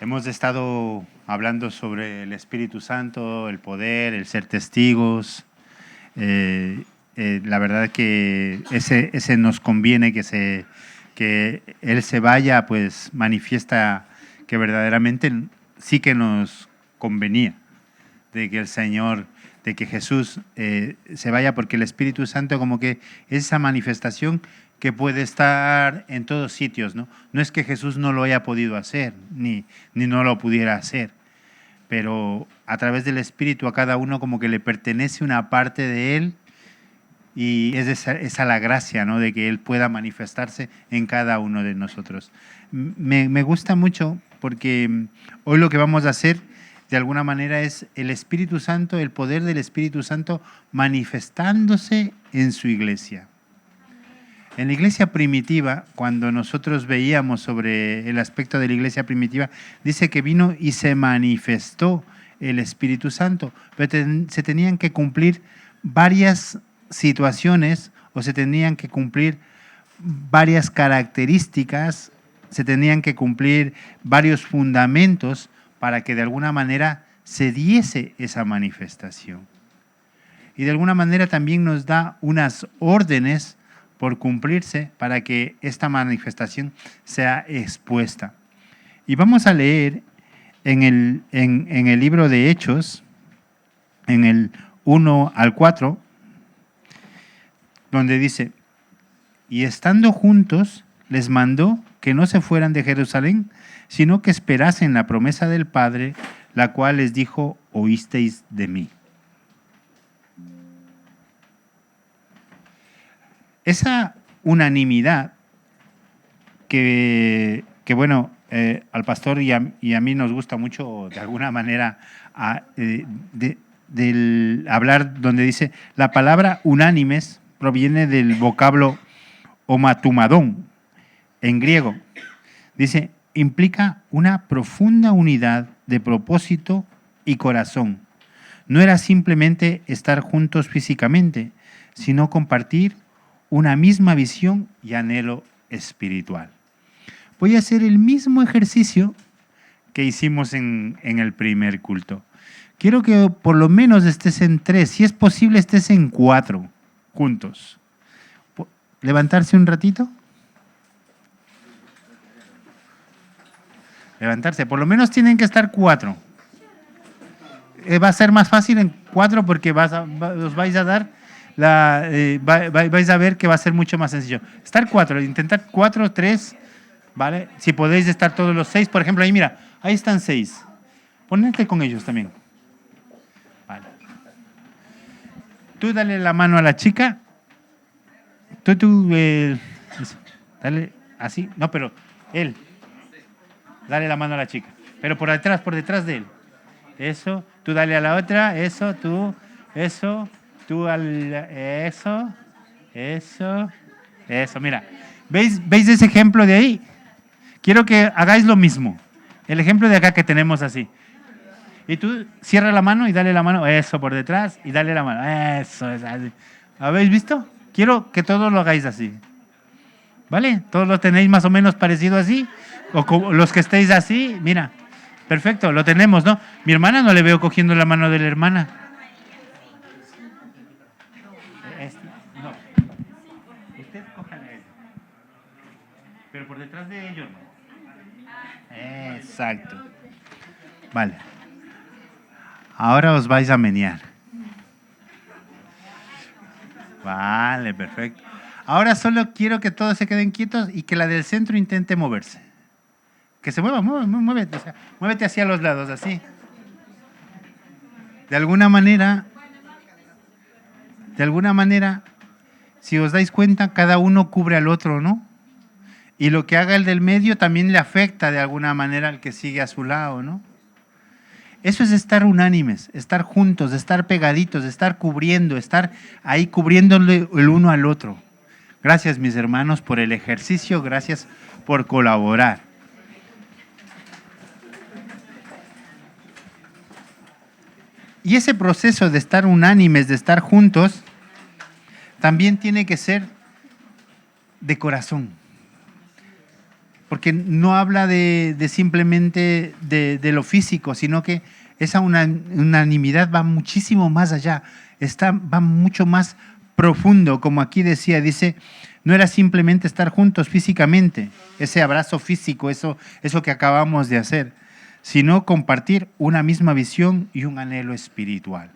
Hemos estado hablando sobre el Espíritu Santo, el poder, el ser testigos. La verdad que ese nos conviene que Él se vaya, pues manifiesta que verdaderamente sí que nos convenía de que el Señor, de que Jesús se vaya, porque el Espíritu Santo como que es esa manifestación que puede estar en todos sitios, ¿no? No es que Jesús no lo haya podido hacer, ni no lo pudiera hacer, pero a través del Espíritu a cada uno como que le pertenece una parte de Él, y es esa la gracia, ¿no? De que Él pueda manifestarse en cada uno de nosotros. Me gusta mucho porque hoy lo que vamos a hacer de alguna manera es el Espíritu Santo, el poder del Espíritu Santo manifestándose en su iglesia. En la iglesia primitiva, cuando nosotros veíamos sobre el aspecto de la iglesia primitiva, dice que vino y se manifestó el Espíritu Santo, pero se tenían que cumplir varias situaciones o se tenían que cumplir varias características, se tenían que cumplir varios fundamentos para que de alguna manera se diese esa manifestación. Y de alguna manera también nos da unas órdenes por cumplirse para que esta manifestación sea expuesta. Y vamos a leer en el libro de Hechos, en el 1 al 4, donde dice: y estando juntos, les mandó que no se fueran de Jerusalén, sino que esperasen la promesa del Padre, la cual les dijo: oísteis de mí. Esa unanimidad que bueno, al pastor y a mí nos gusta mucho, de alguna manera, del hablar, donde dice, la palabra unánimes proviene del vocablo omatumadón, en griego. Dice, implica una profunda unidad de propósito y corazón. No era simplemente estar juntos físicamente, sino compartir una misma visión y anhelo espiritual. Voy a hacer el mismo ejercicio que hicimos en el primer culto. Quiero que por lo menos estés en 3, si es posible estés en 4 juntos. ¿Levantarse un ratito? Levantarse, por lo menos tienen que estar 4. Va a ser más fácil en 4 porque os vais a dar vais a ver que va a ser mucho más sencillo. Estar 4, intentar 4, 3, ¿vale? Si podéis estar todos los 6, por ejemplo, ahí mira, ahí están 6. Ponete con ellos también. Vale. Tú dale la mano a la chica. Dale así, no, pero él. Dale la mano a la chica, pero por detrás de él. Eso, tú dale a la otra, eso, tú, eso. Eso, mira. ¿Veis ese ejemplo de ahí? Quiero que hagáis lo mismo. El ejemplo de acá que tenemos así. Y tú cierra la mano y dale la mano, eso, por detrás, y dale la mano. Eso, es así. ¿Habéis visto? Quiero que todos lo hagáis así. ¿Vale? ¿Todos lo tenéis más o menos parecido así? O los que estéis así, mira. Perfecto, lo tenemos, ¿no? Mi hermana no le veo cogiendo la mano de la hermana. Pero por detrás de ellos no. Exacto. Vale. Ahora os vais a menear. Vale, perfecto. Ahora solo quiero que todos se queden quietos y que la del centro intente moverse. Que se mueva, muévete. O sea, muévete hacia los lados, así. De alguna manera, si os dais cuenta, cada uno cubre al otro, ¿no? Y lo que haga el del medio también le afecta de alguna manera al que sigue a su lado, ¿no? Eso es estar unánimes, estar juntos, estar pegaditos, estar cubriendo, estar ahí cubriéndole el uno al otro. Gracias, mis hermanos, por el ejercicio, gracias por colaborar. Y ese proceso de estar unánimes, de estar juntos, también tiene que ser de corazón. porque no habla de simplemente de lo físico, sino que esa unanimidad va muchísimo más allá, va mucho más profundo, como aquí dice, no era simplemente estar juntos físicamente, ese abrazo físico, eso que acabamos de hacer, sino compartir una misma visión y un anhelo espiritual.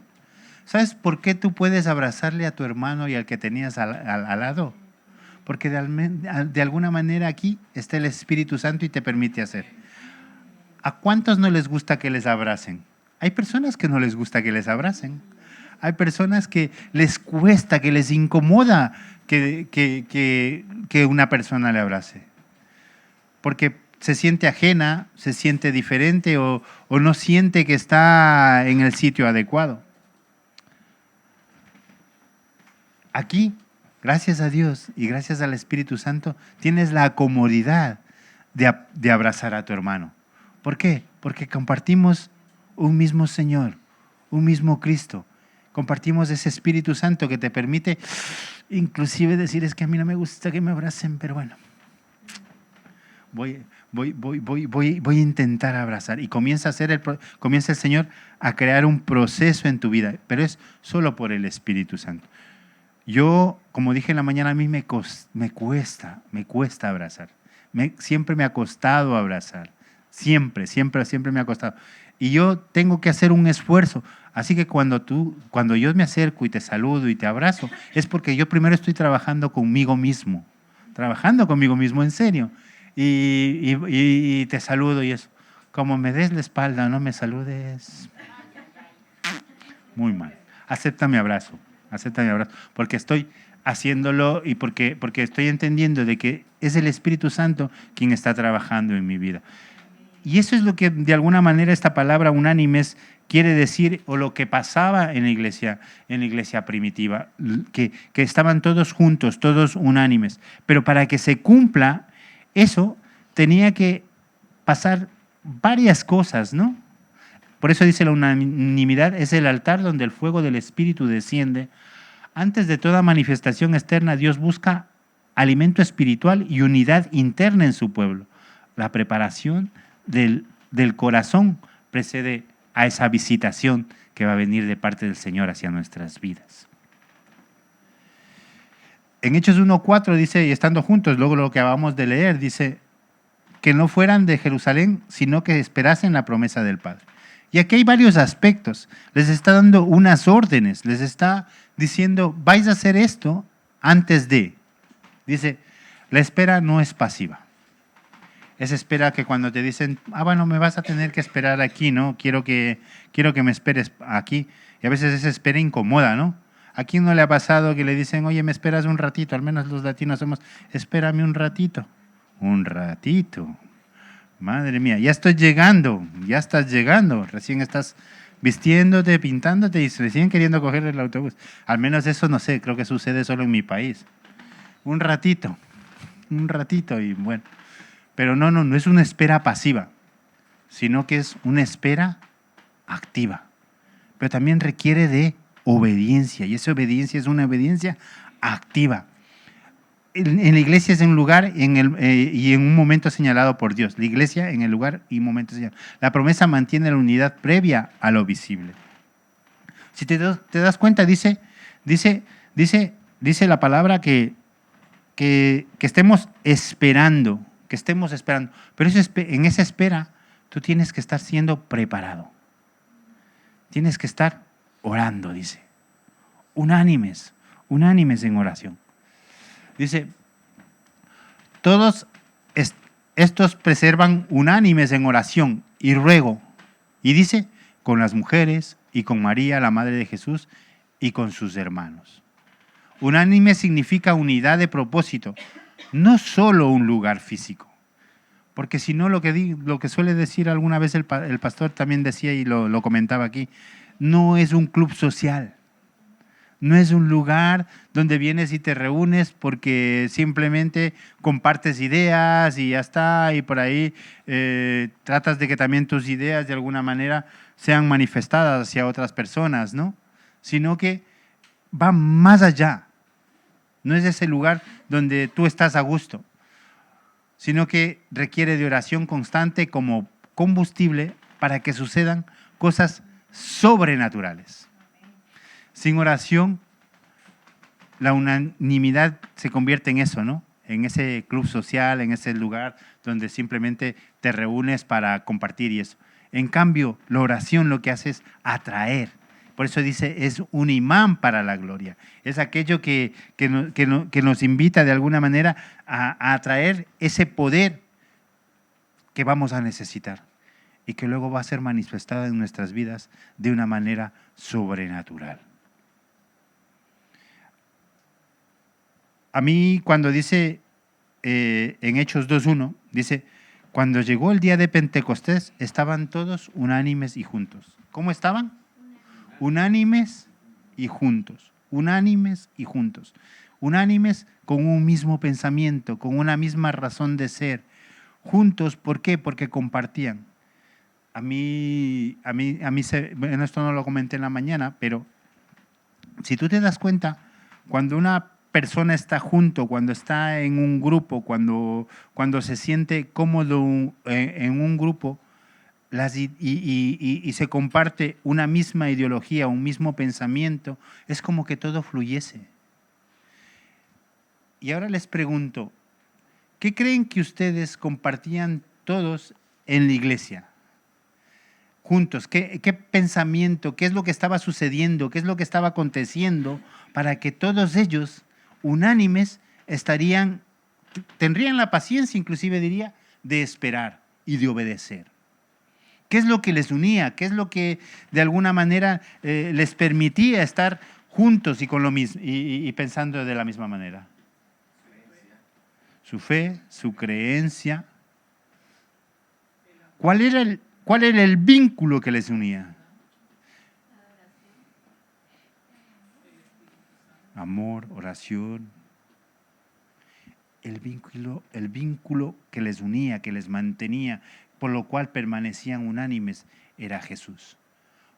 ¿Sabes por qué tú puedes abrazarle a tu hermano y al que tenías al lado? Porque de alguna manera aquí está el Espíritu Santo y te permite hacer. ¿A cuántos no les gusta que les abracen? Hay personas que no les gusta que les abracen. Hay personas que les cuesta, que les incomoda que una persona le abrace. Porque se siente ajena, se siente diferente o no siente que está en el sitio adecuado. Aquí, gracias a Dios y gracias al Espíritu Santo, tienes la comodidad de abrazar a tu hermano. ¿Por qué? Porque compartimos un mismo Señor, un mismo Cristo. Compartimos ese Espíritu Santo que te permite inclusive decir, es que a mí no me gusta que me abracen, pero bueno, voy a intentar abrazar. Y comienza el Señor a crear un proceso en tu vida, pero es solo por el Espíritu Santo. Yo, como dije en la mañana, a mí me cuesta abrazar. Siempre me ha costado abrazar. Siempre me ha costado. Y yo tengo que hacer un esfuerzo. Así que cuando yo me acerco y te saludo y te abrazo, es porque yo primero estoy trabajando conmigo mismo en serio. Y te saludo y eso. Como me des la espalda, no me saludes. Muy mal. Acepta mi abrazo, porque estoy haciéndolo y porque estoy entendiendo de que es el Espíritu Santo quien está trabajando en mi vida. Y eso es lo que de alguna manera esta palabra unánimes quiere decir, o lo que pasaba en la iglesia primitiva, que estaban todos juntos, todos unánimes. Pero para que se cumpla eso, tenía que pasar varias cosas, ¿no? Por eso dice la unanimidad es el altar donde el fuego del Espíritu desciende. Antes de toda manifestación externa, Dios busca alimento espiritual y unidad interna en su pueblo. La preparación del corazón precede a esa visitación que va a venir de parte del Señor hacia nuestras vidas. En Hechos 1:4 dice, y estando juntos, luego lo que acabamos de leer, dice que no fueran de Jerusalén, sino que esperasen la promesa del Padre. Y aquí hay varios aspectos. Les está dando unas órdenes, les está diciendo, vais a hacer esto antes de. Dice, la espera no es pasiva. Es espera que cuando te dicen, bueno, me vas a tener que esperar aquí, ¿no? Quiero que me esperes aquí. Y a veces esa espera incomoda, ¿no? ¿A quién no le ha pasado que le dicen, oye, me esperas un ratito? Al menos los latinos somos, espérame un ratito. Un ratito. Madre mía, ya estás llegando. Recién estás vistiéndote, pintándote y recién queriendo coger el autobús. Al menos eso no sé, creo que sucede solo en mi país. Un ratito y bueno. Pero no es una espera pasiva, sino que es una espera activa. Pero también requiere de obediencia, y esa obediencia es una obediencia activa. En la iglesia es en un lugar y en un momento señalado por Dios. La iglesia en el lugar y momento señalado. La promesa mantiene la unidad previa a lo visible. Si te das cuenta, dice la palabra que estemos esperando. Pero en esa espera tú tienes que estar siendo preparado. Tienes que estar orando, dice. Unánimes en oración. Dice, todos estos preservan unánimes en oración y ruego. Y dice, con las mujeres y con María, la madre de Jesús, y con sus hermanos. Unánime significa unidad de propósito, no solo un lugar físico. Porque si no, lo que suele decir alguna vez el pastor también decía y lo comentaba aquí, no es un club social. No es un lugar donde vienes y te reúnes porque simplemente compartes ideas y ya está, y por ahí tratas de que también tus ideas de alguna manera sean manifestadas hacia otras personas, ¿no? Sino que va más allá. No es ese lugar donde tú estás a gusto. sino que requiere de oración constante como combustible para que sucedan cosas sobrenaturales. Sin oración, la unanimidad se convierte en eso, ¿no? En ese club social, en ese lugar donde simplemente te reúnes para compartir y eso. En cambio, la oración lo que hace es atraer. Por eso dice, es un imán para la gloria. Es aquello que nos invita de alguna manera a atraer ese poder que vamos a necesitar y que luego va a ser manifestada en nuestras vidas de una manera sobrenatural. A mí cuando dice en Hechos 2.1, dice, cuando llegó el día de Pentecostés, estaban todos unánimes y juntos. ¿Cómo estaban? Unánimes y juntos. Unánimes y juntos. Unánimes con un mismo pensamiento, con una misma razón de ser. Juntos, ¿por qué? Porque compartían. Bueno, esto no lo comenté en la mañana, pero si tú te das cuenta, cuando una persona está junto, cuando está en un grupo, cuando se siente cómodo en un grupo y se comparte una misma ideología, un mismo pensamiento, es como que todo fluyese. Y ahora les pregunto, ¿qué creen que ustedes compartían todos en la iglesia? Juntos, ¿qué pensamiento, qué es lo que estaba sucediendo, qué es lo que estaba aconteciendo para que todos ellos, unánimes, tendrían la paciencia, inclusive diría, de esperar y de obedecer? ¿Qué es lo que les unía? ¿Qué es lo que de alguna manera les permitía estar juntos y con lo mismo y pensando de la misma manera? Su fe, su creencia. ¿Cuál era el vínculo que les unía? Amor, oración. El vínculo que les unía, que les mantenía, por lo cual permanecían unánimes, era Jesús.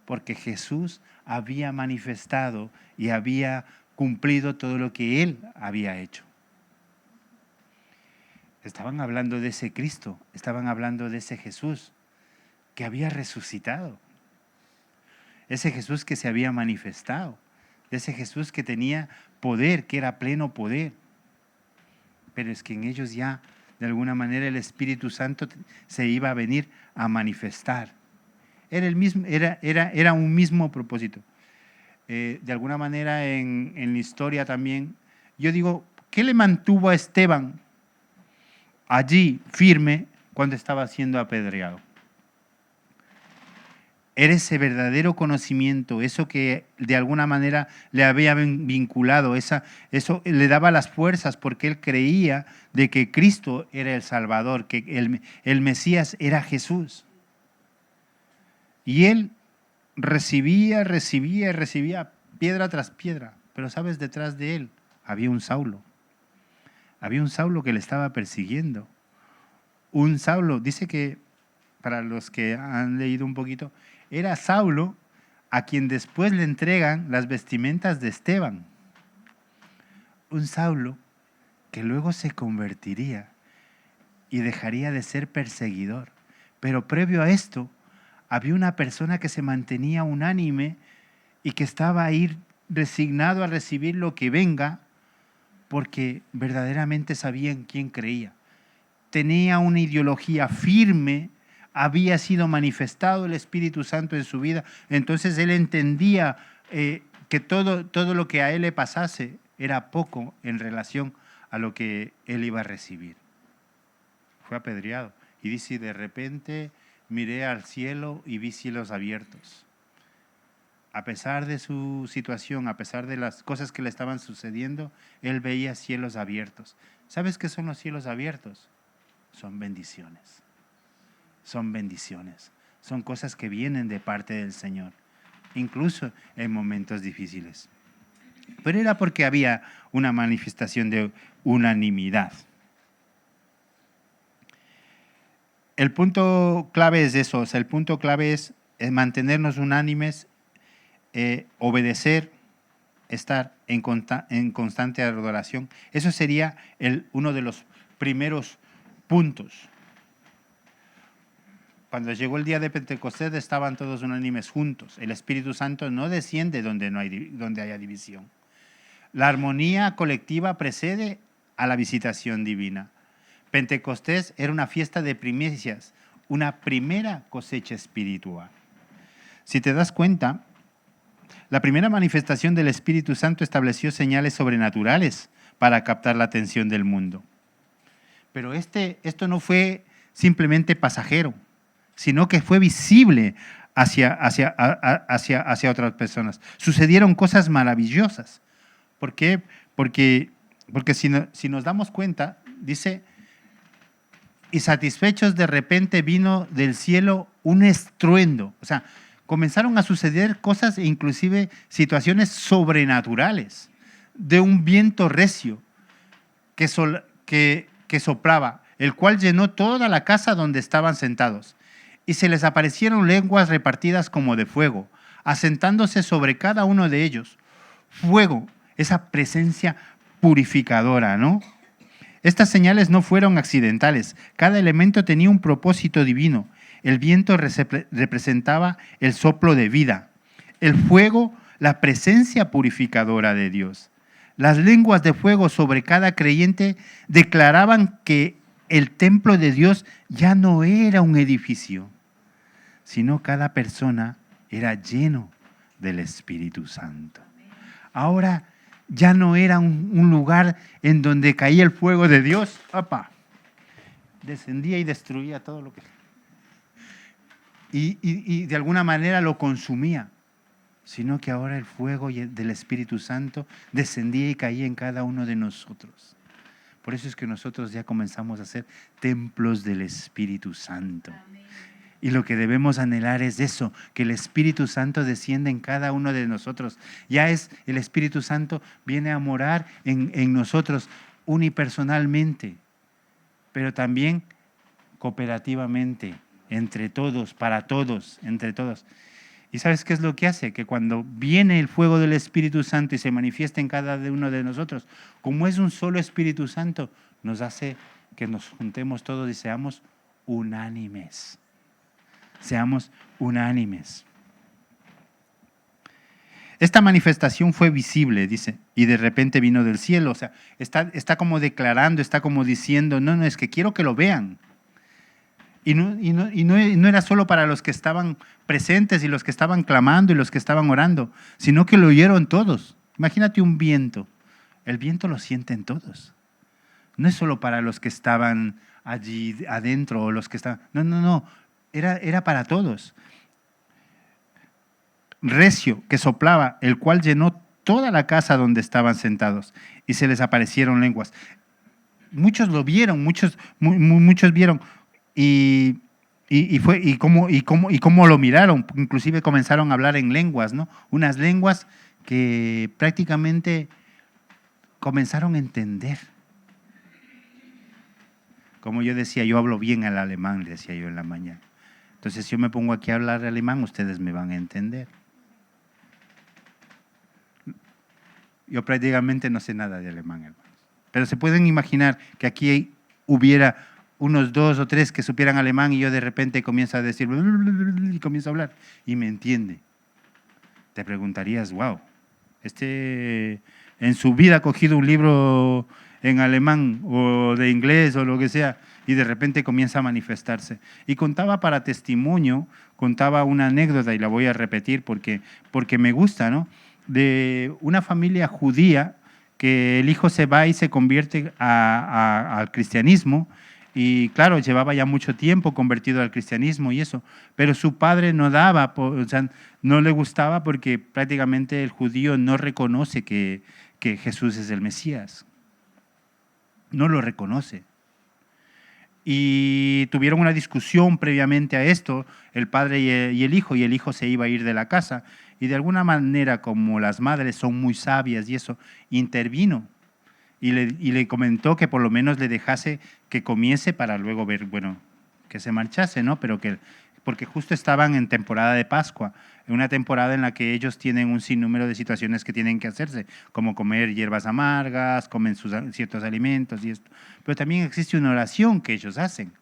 Porque Jesús había manifestado y había cumplido todo lo que Él había hecho. Estaban hablando de ese Cristo, estaban hablando de ese Jesús que había resucitado. Ese Jesús que se había manifestado. Ese Jesús que tenía poder, que era pleno poder. Pero es que en ellos ya, de alguna manera, el Espíritu Santo se iba a venir a manifestar. Era un mismo propósito. De alguna manera, en la historia también, yo digo, ¿qué le mantuvo a Esteban allí firme cuando estaba siendo apedreado? Era ese verdadero conocimiento, eso que de alguna manera le había vinculado, eso le daba las fuerzas porque él creía de que Cristo era el Salvador, que el Mesías era Jesús. Y él recibía piedra tras piedra, pero sabes, detrás de él había un Saulo. Había un Saulo que le estaba persiguiendo. Un Saulo, dice que, para los que han leído un poquito, era Saulo a quien después le entregan las vestimentas de Esteban. Un Saulo que luego se convertiría y dejaría de ser perseguidor. Pero previo a esto, había una persona que se mantenía unánime y que estaba ahí resignado a recibir lo que venga porque verdaderamente sabía en quién creía. Tenía una ideología firme, había sido manifestado el Espíritu Santo en su vida, entonces él entendía que todo lo que a él le pasase era poco en relación a lo que él iba a recibir. Fue apedreado y dice, de repente miré al cielo y vi cielos abiertos. A pesar de su situación, a pesar de las cosas que le estaban sucediendo, él veía cielos abiertos. ¿Sabes qué son los cielos abiertos? Son bendiciones. Son bendiciones. Son cosas que vienen de parte del Señor, incluso en momentos difíciles. Pero era porque había una manifestación de unanimidad. El punto clave es eso, o sea, el punto clave es mantenernos unánimes, obedecer, estar en constante adoración. Eso sería uno de los primeros puntos. Cuando llegó el día de Pentecostés estaban todos unánimes juntos. El Espíritu Santo no desciende donde haya división. La armonía colectiva precede a la visitación divina. Pentecostés era una fiesta de primicias, una primera cosecha espiritual. Si te das cuenta, la primera manifestación del Espíritu Santo estableció señales sobrenaturales para captar la atención del mundo. Pero esto no fue simplemente pasajero, sino que fue visible hacia otras personas. Sucedieron cosas maravillosas. ¿Por qué? Porque si nos damos cuenta, dice, y satisfechos de repente vino del cielo un estruendo. O sea, comenzaron a suceder cosas, inclusive situaciones sobrenaturales, de un viento recio que soplaba, el cual llenó toda la casa donde estaban sentados. Y se les aparecieron lenguas repartidas como de fuego, asentándose sobre cada uno de ellos. Fuego, esa presencia purificadora, ¿no? Estas señales no fueron accidentales. Cada elemento tenía un propósito divino. El viento representaba el soplo de vida. El fuego, la presencia purificadora de Dios. Las lenguas de fuego sobre cada creyente declaraban que el templo de Dios ya no era un edificio, sino cada persona era lleno del Espíritu Santo. Ahora ya no era un lugar en donde caía el fuego de Dios, descendía y destruía todo lo que... Y de alguna manera lo consumía, sino que ahora el fuego del Espíritu Santo descendía y caía en cada uno de nosotros. Por eso es que nosotros ya comenzamos a ser templos del Espíritu Santo. Amén. Y lo que debemos anhelar es eso, que el Espíritu Santo descienda en cada uno de nosotros. Ya es el Espíritu Santo viene a morar en nosotros unipersonalmente, pero también cooperativamente, entre todos, para todos, entre todos. ¿Y sabes qué es lo que hace? Que cuando viene el fuego del Espíritu Santo y se manifiesta en cada uno de nosotros, como es un solo Espíritu Santo, nos hace que nos juntemos todos y seamos unánimes. Seamos unánimes. Esta manifestación fue visible, dice, y de repente vino del cielo. O sea, está como declarando, está como diciendo, no, es que quiero que lo vean. Y no era solo para los que estaban presentes y los que estaban clamando y los que estaban orando, sino que lo oyeron todos. Imagínate un viento. El viento lo sienten todos. No es solo para los que estaban allí adentro o los que estaban... No. Era para todos. Recio, que soplaba, el cual llenó toda la casa donde estaban sentados y se les aparecieron lenguas. Muchos lo vieron, muchos vieron. Y cómo lo miraron, inclusive comenzaron a hablar en lenguas, ¿no? Unas lenguas que prácticamente comenzaron a entender. Como yo decía, yo hablo bien el alemán, decía yo en la mañana. Entonces, si yo me pongo aquí a hablar alemán, ustedes me van a entender. Yo prácticamente no sé nada de alemán, hermanos. Pero se pueden imaginar que aquí hubiera unos 2 o 3 que supieran alemán y yo de repente comienzo a decir y comienzo a hablar y me entiende. Te preguntarías, wow, en su vida ha cogido un libro en alemán o de inglés o lo que sea y de repente comienza a manifestarse. Y contaba para testimonio, contaba una anécdota y la voy a repetir porque me gusta, ¿no? De una familia judía que el hijo se va y se convierte al cristianismo. Y claro, llevaba ya mucho tiempo convertido al cristianismo y eso, pero su padre no daba, o sea, no le gustaba porque prácticamente el judío no reconoce que Jesús es el Mesías. No lo reconoce. Y tuvieron una discusión previamente a esto, el padre y el hijo se iba a ir de la casa. Y de alguna manera, como las madres son muy sabias y eso, intervino. Y le comentó que por lo menos le dejase que comiese para luego ver, bueno, que se marchase, ¿no? Pero porque justo estaban en temporada de Pascua, en una temporada en la que ellos tienen un sinnúmero de situaciones que tienen que hacerse, como comer hierbas amargas, comen ciertos alimentos y esto. Pero también existe una oración que ellos hacen.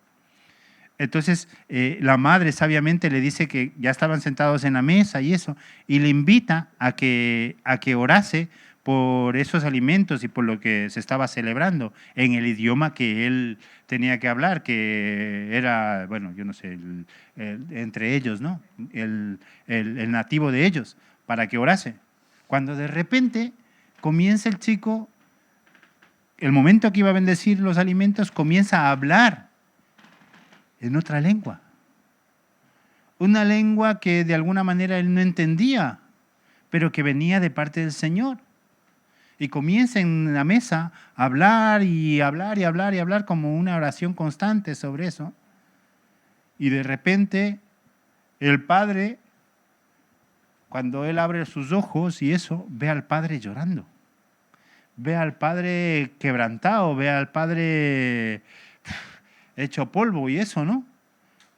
Entonces, la madre sabiamente le dice que ya estaban sentados en la mesa y eso, y le invita a que orase por esos alimentos y por lo que se estaba celebrando en el idioma que él tenía que hablar, que era, bueno, yo no sé, entre ellos, ¿no? El nativo de ellos, para que orase. Cuando de repente comienza el chico, el momento que iba a bendecir los alimentos, comienza a hablar en otra lengua. Una lengua que de alguna manera él no entendía, pero que venía de parte del Señor. Y comienza en la mesa a hablar y hablar y hablar y hablar como una oración constante sobre eso. Y de repente el padre, cuando él abre sus ojos y eso, ve al padre llorando. Ve al padre quebrantado, ve al padre hecho polvo y eso, ¿no?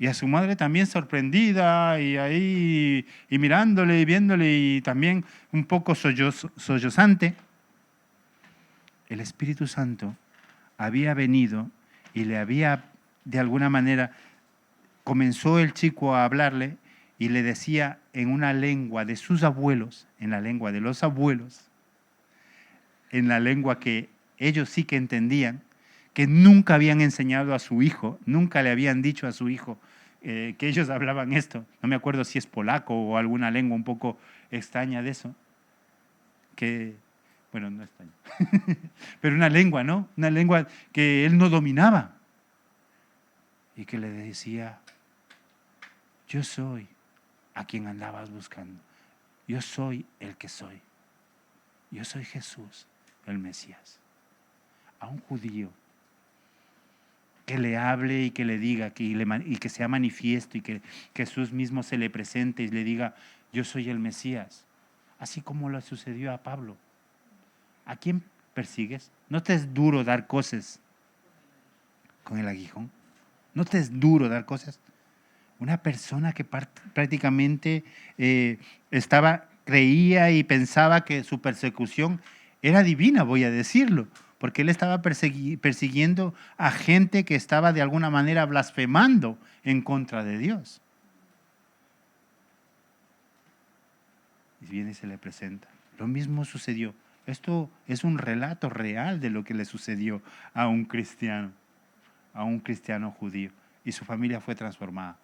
Y a su madre también sorprendida y ahí y mirándole y viéndole y también un poco sollozante. El Espíritu Santo había venido y le había, de alguna manera, comenzó el chico a hablarle y le decía en una lengua de sus abuelos, en la lengua de los abuelos, en la lengua que ellos sí que entendían, que nunca habían enseñado a su hijo, nunca le habían dicho a su hijo que ellos hablaban esto. No me acuerdo si es polaco o alguna lengua un poco extraña de eso. Que, bueno, no extraña. Pero una lengua, ¿no? Una lengua que él no dominaba. Y que le decía, yo soy a quien andabas buscando. Yo soy el que soy. Yo soy Jesús, el Mesías. A un judío que le hable y que le diga y que sea manifiesto y que Jesús mismo se le presente y le diga, yo soy el Mesías. Así como le sucedió a Pablo. ¿A quién persigues? ¿No te es duro dar cosas con el aguijón? ¿No te es duro dar cosas? Una persona que prácticamente creía y pensaba que su persecución era divina, voy a decirlo, porque él estaba persiguiendo a gente que estaba de alguna manera blasfemando en contra de Dios. Y viene y se le presenta. Lo mismo sucedió. Esto es un relato real de lo que le sucedió a un cristiano judío, y su familia fue transformada.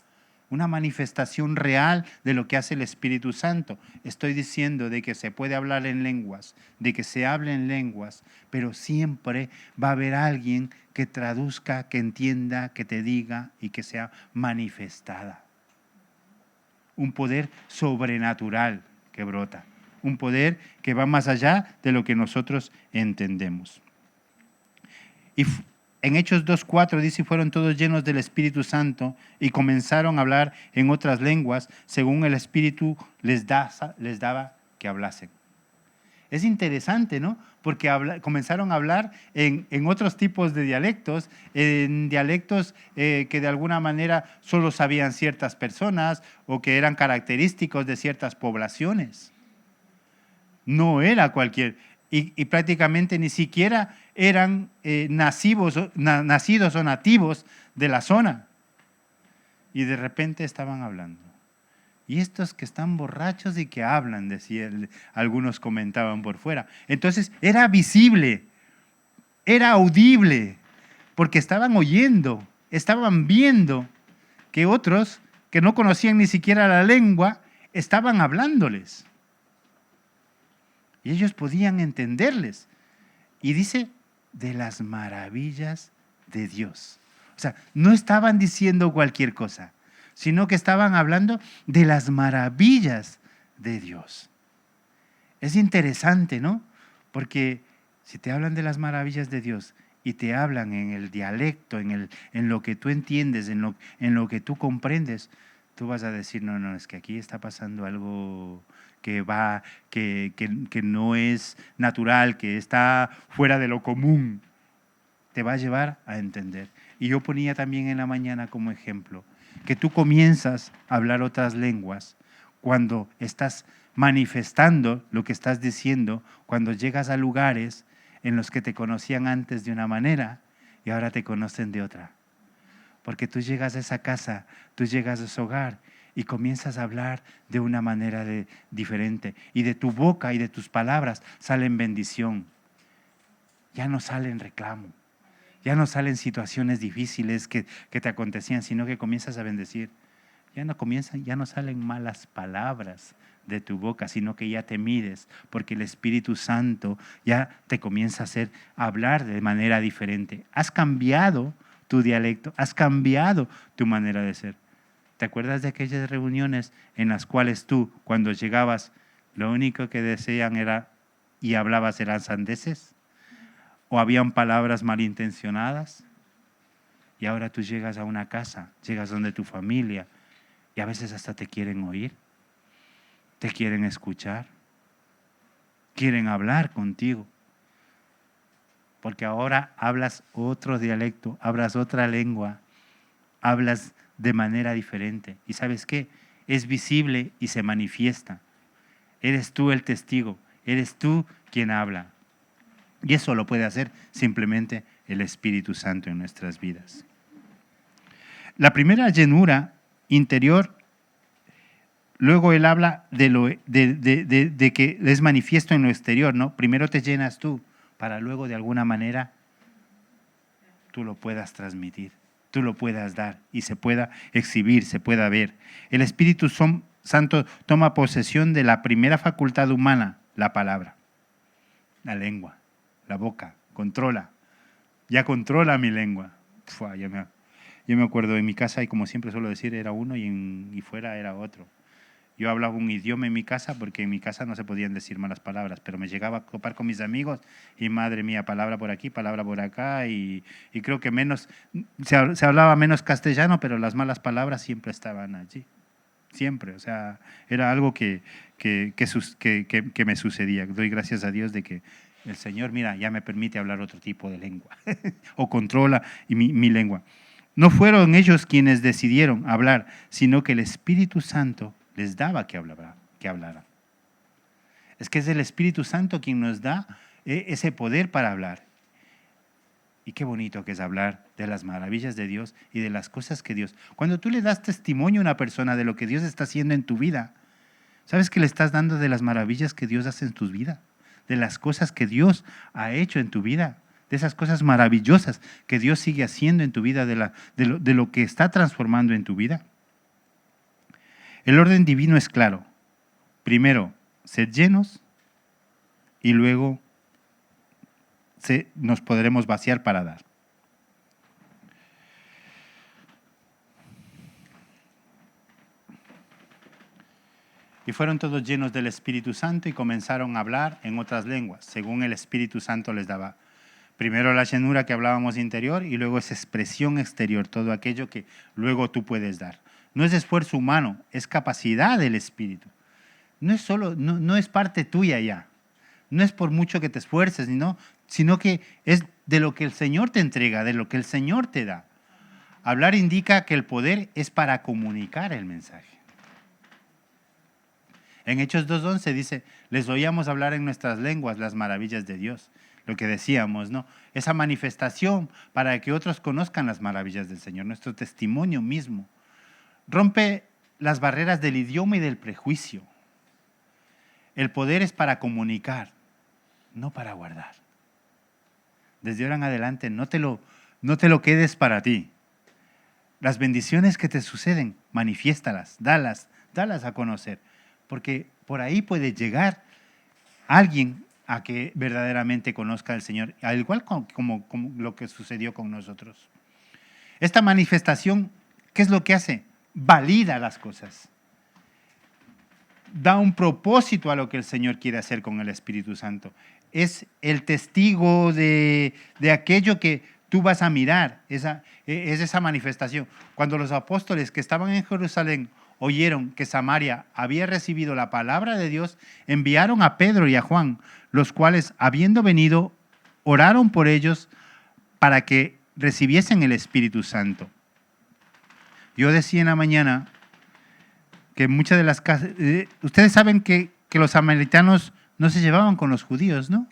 Una manifestación real de lo que hace el Espíritu Santo. Estoy diciendo de que se puede hablar en lenguas, de que se hable en lenguas, pero siempre va a haber alguien que traduzca, que entienda, que te diga y que sea manifestada. Un poder sobrenatural que brota. Un poder que va más allá de lo que nosotros entendemos. Y en Hechos 2:4 dice, fueron todos llenos del Espíritu Santo y comenzaron a hablar en otras lenguas según el Espíritu les daba que hablasen. Es interesante, ¿no? Porque comenzaron a hablar en otros tipos de dialectos, en dialectos que de alguna manera solo sabían ciertas personas o que eran característicos de ciertas poblaciones. No era cualquier... Y prácticamente ni siquiera eran nacidos o nativos de la zona. Y de repente estaban hablando. Y estos que están borrachos y que hablan, decía, algunos comentaban por fuera. Entonces era visible, era audible, porque estaban oyendo, estaban viendo que otros que no conocían ni siquiera la lengua estaban hablándoles. Y ellos podían entenderles. Y dice, de las maravillas de Dios. O sea, no estaban diciendo cualquier cosa, sino que estaban hablando de las maravillas de Dios. Es interesante, ¿no? Porque si te hablan de las maravillas de Dios y te hablan en el dialecto, en lo que tú entiendes, en lo que tú comprendes, tú vas a decir, no, es que aquí está pasando algo que no es natural, que está fuera de lo común. Te va a llevar a entender. Y yo ponía también en la mañana como ejemplo que tú comienzas a hablar otras lenguas cuando estás manifestando lo que estás diciendo, cuando llegas a lugares en los que te conocían antes de una manera y ahora te conocen de otra. Porque tú llegas a esa casa, tú llegas a ese hogar y comienzas a hablar de una manera diferente. Y de tu boca y de tus palabras salen bendición. Ya no salen reclamo. Ya no salen situaciones difíciles que te acontecían, sino que comienzas a bendecir. Ya no salen malas palabras de tu boca, sino que ya te mides, porque el Espíritu Santo ya te comienza a hablar de manera diferente. Has cambiado tu dialecto, has cambiado tu manera de ser. ¿Te acuerdas de aquellas reuniones en las cuales tú, cuando llegabas, lo único que desean era y hablabas eran sandeces? ¿O habían palabras malintencionadas? Y ahora tú llegas a una casa, llegas donde tu familia, y a veces hasta te quieren oír, te quieren escuchar, quieren hablar contigo. Porque ahora hablas otro dialecto, hablas otra lengua, hablas de manera diferente. ¿Y sabes qué? Es visible y se manifiesta. Eres tú el testigo, eres tú quien habla. Y eso lo puede hacer simplemente el Espíritu Santo en nuestras vidas. La primera llenura interior, luego él habla de que es manifiesto en lo exterior, ¿no? Primero te llenas tú, para luego de alguna manera tú lo puedas transmitir, tú lo puedas dar y se pueda exhibir, se pueda ver. El Espíritu Santo toma posesión de la primera facultad humana, la palabra, la lengua, la boca, ya controla mi lengua. Yo me acuerdo en mi casa, y como siempre suelo decir, era uno y fuera era otro. Yo hablaba un idioma en mi casa porque en mi casa no se podían decir malas palabras, pero me llegaba a copar con mis amigos y madre mía, palabra por aquí, palabra por acá y creo que se hablaba menos castellano, pero las malas palabras siempre estaban allí. Siempre, o sea, era algo que me sucedía. Doy gracias a Dios de que el Señor, mira, ya me permite hablar otro tipo de lengua o controla mi lengua. No fueron ellos quienes decidieron hablar, sino que el Espíritu Santo les daba que hablaran. Es que es el Espíritu Santo quien nos da ese poder para hablar. Y qué bonito que es hablar de las maravillas de Dios y de las cosas que Dios... Cuando tú le das testimonio a una persona de lo que Dios está haciendo en tu vida, ¿sabes que le estás dando de las maravillas que Dios hace en tu vida? De las cosas que Dios ha hecho en tu vida, de esas cosas maravillosas que Dios sigue haciendo en tu vida, de lo que está transformando en tu vida. El orden divino es claro. Primero, ser llenos y luego nos podremos vaciar para dar. Y fueron todos llenos del Espíritu Santo y comenzaron a hablar en otras lenguas, según el Espíritu Santo les daba. Primero la llenura que hablábamos interior y luego esa expresión exterior, todo aquello que luego tú puedes dar. No es esfuerzo humano, es capacidad del Espíritu. No es parte tuya ya. No es por mucho que te esfuerces, sino que es de lo que el Señor te entrega, de lo que el Señor te da. Hablar indica que el poder es para comunicar el mensaje. En Hechos 2:11 dice, les oíamos hablar en nuestras lenguas las maravillas de Dios. Lo que decíamos, ¿no? Esa manifestación para que otros conozcan las maravillas del Señor, nuestro testimonio mismo. Rompe las barreras del idioma y del prejuicio. El poder es para comunicar, no para guardar. Desde ahora en adelante no te lo quedes para ti. Las bendiciones que te suceden, manifiéstalas, dalas a conocer. Porque por ahí puede llegar alguien a que verdaderamente conozca al Señor, al igual como lo que sucedió con nosotros. Esta manifestación, ¿qué es lo que hace? Valida las cosas. Da un propósito a lo que el Señor quiere hacer con el Espíritu Santo. Es el testigo de aquello que tú vas a mirar, es esa manifestación. Cuando los apóstoles que estaban en Jerusalén oyeron que Samaria había recibido la palabra de Dios, enviaron a Pedro y a Juan, los cuales, habiendo venido, oraron por ellos para que recibiesen el Espíritu Santo. Yo decía en la mañana que muchas de las casas... ustedes saben que los samaritanos no se llevaban con los judíos, ¿no?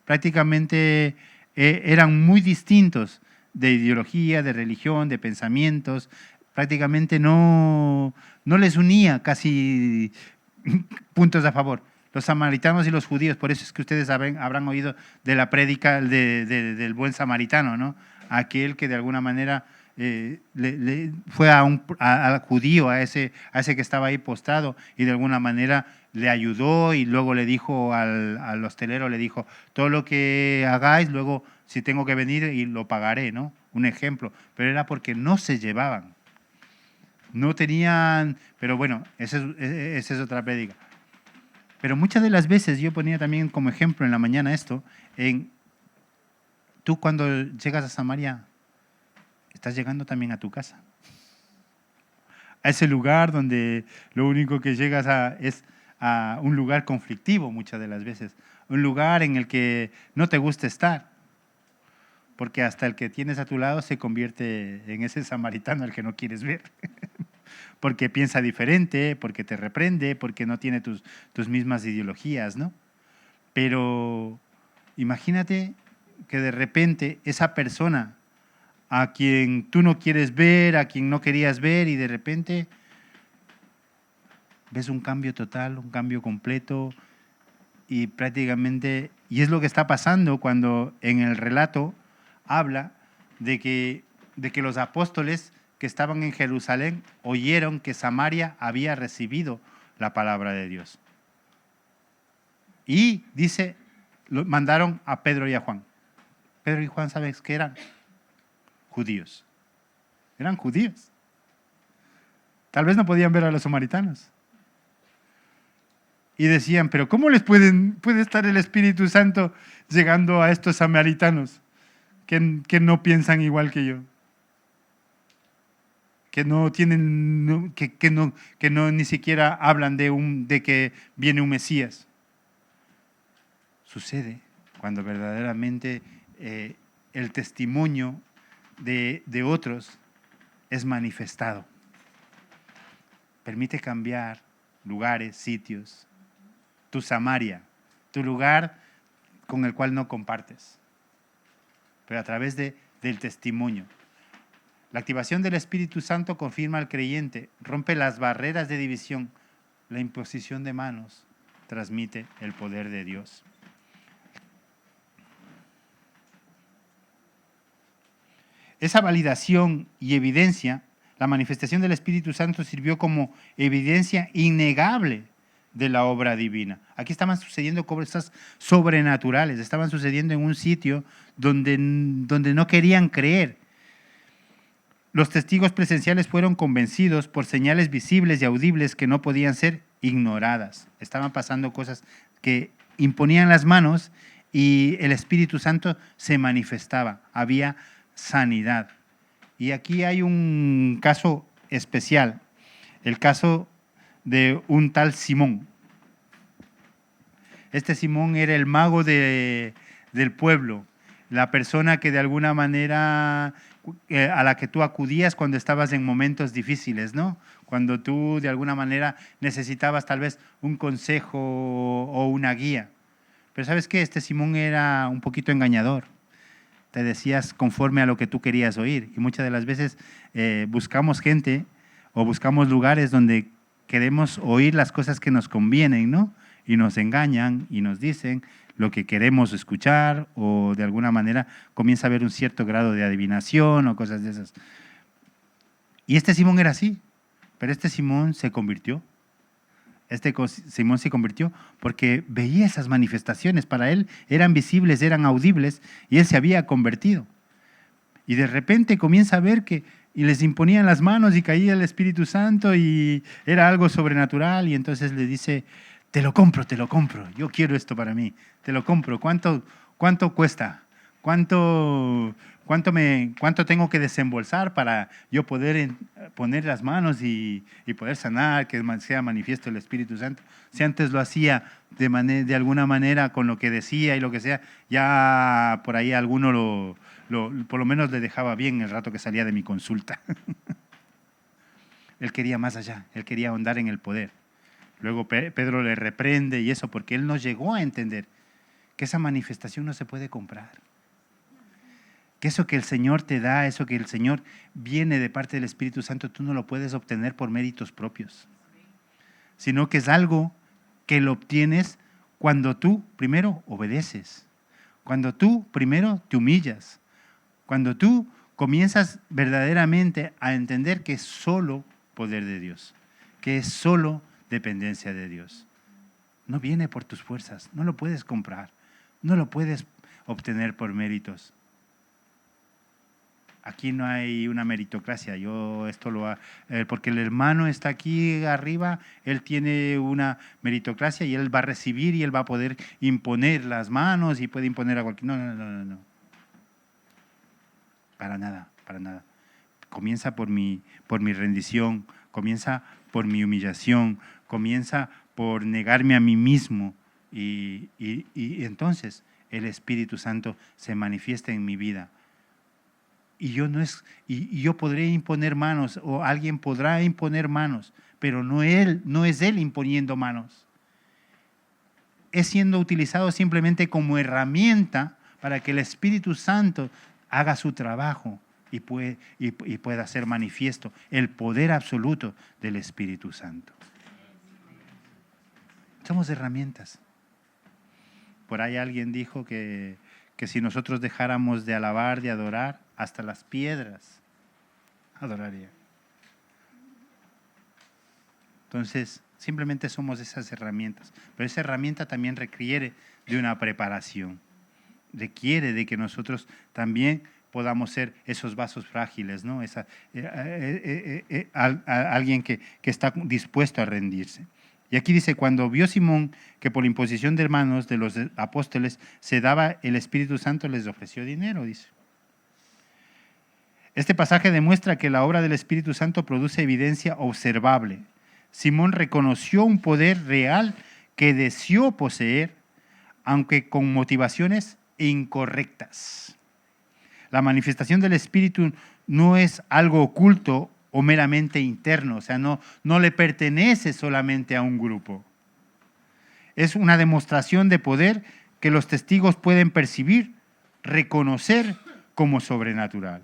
Prácticamente eran muy distintos de ideología, de religión, de pensamientos. Prácticamente no les unía casi puntos a favor. Los samaritanos y los judíos, por eso es que ustedes habrán oído de la prédica del buen samaritano, ¿no? Aquel que de alguna manera fue al judío, a ese que estaba ahí postrado, y de alguna manera le ayudó, y luego le dijo al hostelero, le dijo, todo lo que hagáis, luego si tengo que venir y lo pagaré, ¿no? Un ejemplo, pero era porque no se llevaban. No tenían, pero bueno, esa es otra prédica. Pero muchas de las veces, yo ponía también como ejemplo en la mañana esto, tú cuando llegas a Samaria, estás llegando también a tu casa. A ese lugar donde lo único que llegas es a un lugar conflictivo muchas de las veces. Un lugar en el que no te gusta estar. Porque hasta el que tienes a tu lado se convierte en ese samaritano al que no quieres ver. Porque piensa diferente, porque te reprende, porque no tiene tus mismas ideologías, ¿no? Pero imagínate que de repente esa persona a quien tú no quieres ver, a quien no querías ver, y de repente ves un cambio total, un cambio completo, y prácticamente, y es lo que está pasando cuando en el relato habla de que los apóstoles que estaban en Jerusalén oyeron que Samaria había recibido la palabra de Dios. Y dice, mandaron a Pedro y a Juan. Pedro y Juan, ¿sabes qué eran? Judíos. Eran judíos. Tal vez no podían ver a los samaritanos. Y decían, pero ¿cómo les puede estar el Espíritu Santo llegando a estos samaritanos que no piensan igual que yo? Que no tienen, que no ni siquiera hablan de que viene un Mesías. Sucede cuando verdaderamente el testimonio de otros es manifestado. Permite cambiar lugares, sitios, tu Samaria, tu lugar con el cual no compartes, pero a través del testimonio. La activación del Espíritu Santo confirma al creyente, rompe las barreras de división. La imposición de manos transmite el poder de Dios. Esa validación y evidencia, la manifestación del Espíritu Santo sirvió como evidencia innegable de la obra divina. Aquí estaban sucediendo cosas sobrenaturales, estaban sucediendo en un sitio donde no querían creer. Los testigos presenciales fueron convencidos por señales visibles y audibles que no podían ser ignoradas. Estaban pasando cosas que imponían las manos y el Espíritu Santo se manifestaba. Había sanidad. Y aquí hay un caso especial, el caso de un tal Simón. Este Simón era el mago del pueblo, la persona que de alguna manera a la que tú acudías cuando estabas en momentos difíciles, ¿no? Cuando tú de alguna manera necesitabas tal vez un consejo o una guía. Pero ¿sabes qué? Este Simón era un poquito engañador. Te decías conforme a lo que tú querías oír. Y muchas de las veces buscamos gente o buscamos lugares donde queremos oír las cosas que nos convienen, ¿no? Y nos engañan y nos dicen lo que queremos escuchar, o de alguna manera comienza a haber un cierto grado de adivinación o cosas de esas. Y este Simón era así, pero este Simón se convirtió. Simón se convirtió porque veía esas manifestaciones. Para él eran visibles, eran audibles, y él se había convertido. Y de repente comienza a ver y les imponían las manos y caía el Espíritu Santo y era algo sobrenatural, y entonces le dice, te lo compro, yo quiero esto para mí, te lo compro. ¿Cuánto cuesta? ¿Cuánto tengo que desembolsar para yo poder poner las manos y poder sanar, que sea manifiesto el Espíritu Santo? Si antes lo hacía de alguna manera con lo que decía y lo que sea, ya por ahí alguno por lo menos le dejaba bien el rato que salía de mi consulta. Él quería más allá, él quería ahondar en el poder. Luego Pedro le reprende y eso, porque él no llegó a entender que esa manifestación no se puede comprar. Que eso que el Señor te da, eso que el Señor viene de parte del Espíritu Santo, tú no lo puedes obtener por méritos propios, sino que es algo que lo obtienes cuando tú primero obedeces, cuando tú primero te humillas, cuando tú comienzas verdaderamente a entender que es solo poder de Dios, que es solo dependencia de Dios. No viene por tus fuerzas, no lo puedes comprar, no lo puedes obtener por méritos. Aquí no hay una meritocracia, porque el hermano está aquí arriba, él tiene una meritocracia y él va a recibir y él va a poder imponer las manos y puede imponer a cualquier... No. Para nada. Comienza por mi rendición, comienza por mi humillación, comienza por negarme a mí mismo y entonces el Espíritu Santo se manifiesta en mi vida. Y yo podré imponer manos o alguien podrá imponer manos, pero no es él imponiendo manos. Es siendo utilizado simplemente como herramienta para que el Espíritu Santo haga su trabajo y pueda ser manifiesto el poder absoluto del Espíritu Santo. Somos herramientas. Por ahí alguien dijo que si nosotros dejáramos de alabar, de adorar, hasta las piedras adorarían. Entonces, simplemente somos esas herramientas. Pero esa herramienta también requiere de una preparación. Requiere de que nosotros también podamos ser esos vasos frágiles, ¿no? Alguien que está dispuesto a rendirse. Y aquí dice, cuando vio Simón que por la imposición de manos de los apóstoles se daba el Espíritu Santo, les ofreció dinero, dice. Este pasaje demuestra que la obra del Espíritu Santo produce evidencia observable. Simón reconoció un poder real que deseó poseer, aunque con motivaciones incorrectas. La manifestación del Espíritu no es algo oculto o meramente interno, o sea, no le pertenece solamente a un grupo. Es una demostración de poder que los testigos pueden percibir, reconocer como sobrenatural.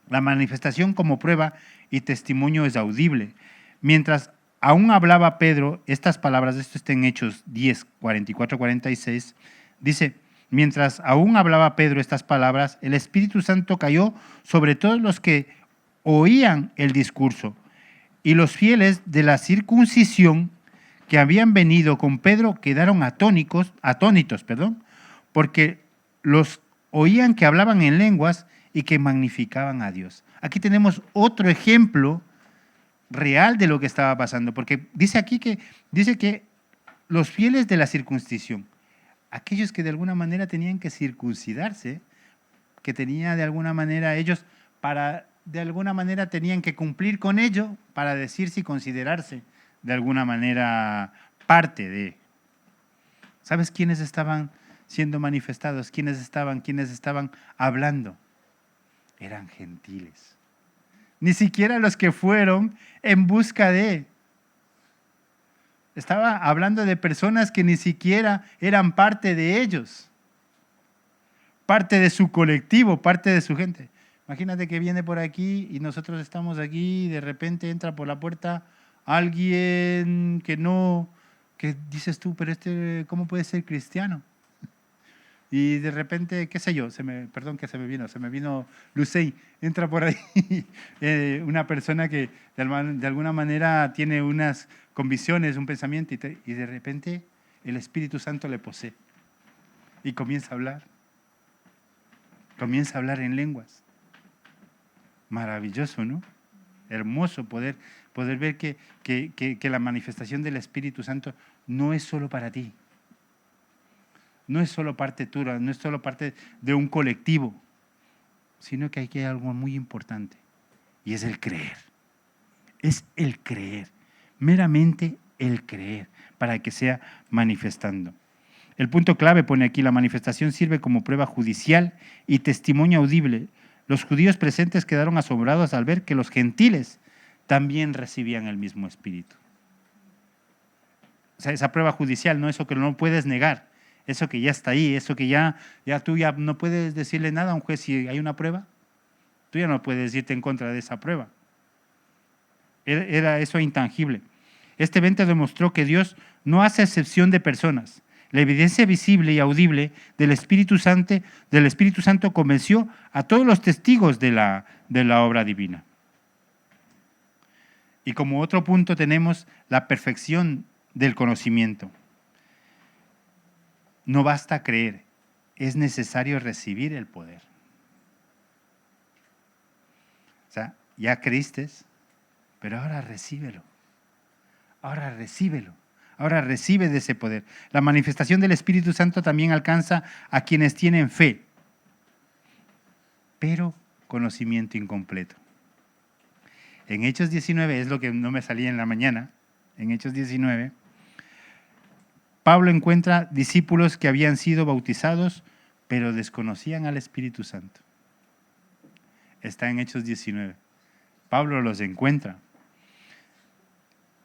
La manifestación como prueba y testimonio es audible. Mientras aún hablaba Pedro, estas palabras, esto está en Hechos 10, 44, 46, dice, mientras aún hablaba Pedro estas palabras, el Espíritu Santo cayó sobre todos los que oían el discurso, y los fieles de la circuncisión que habían venido con Pedro quedaron atónitos, porque los oían que hablaban en lenguas y que magnificaban a Dios. Aquí tenemos otro ejemplo real de lo que estaba pasando, porque dice aquí que los fieles de la circuncisión, aquellos que de alguna manera tenían que circuncidarse, que tenía de alguna manera ellos de alguna manera tenían que cumplir con ello para decirse y considerarse de alguna manera parte de. ¿Sabes quiénes estaban siendo manifestados? ¿Quiénes estaban hablando? Eran gentiles. Ni siquiera los que fueron en busca de. Estaba hablando de personas que ni siquiera eran parte de ellos, parte de su colectivo, parte de su gente. Imagínate que viene por aquí y nosotros estamos aquí y de repente entra por la puerta alguien que dices tú, pero ¿cómo puede ser cristiano? Y de repente, qué sé yo, se me vino Lucey, entra por ahí una persona que de alguna manera tiene unas convicciones, un pensamiento y de repente el Espíritu Santo le posee y comienza a hablar en lenguas. Maravilloso, ¿no? Hermoso poder ver que la manifestación del Espíritu Santo no es solo para ti. No es solo parte tuya, no es solo parte de un colectivo, sino que hay algo muy importante y es el creer. Es el creer, meramente el creer, para que sea manifestando. El punto clave pone aquí, la manifestación sirve como prueba judicial y testimonio audible. Los judíos presentes quedaron asombrados al ver que los gentiles también recibían el mismo Espíritu. O sea, esa prueba judicial, ¿no? Eso que no puedes negar, eso que ya está ahí, eso que ya tú ya no puedes decirle nada a un juez si hay una prueba. Tú ya no puedes irte en contra de esa prueba. Era eso intangible. Este evento demostró que Dios no hace excepción de personas. La evidencia visible y audible del Espíritu Santo convenció a todos los testigos de la obra divina. Y como otro punto tenemos la perfección del conocimiento. No basta creer, es necesario recibir el poder. O sea, ya creíste, pero ahora recíbelo. Ahora recíbelo. Ahora recibe de ese poder. La manifestación del Espíritu Santo también alcanza a quienes tienen fe, pero conocimiento incompleto. En Hechos 19, es lo que no me salía en la mañana, en Hechos 19, Pablo encuentra discípulos que habían sido bautizados, pero desconocían al Espíritu Santo. Está en Hechos 19. Pablo los encuentra.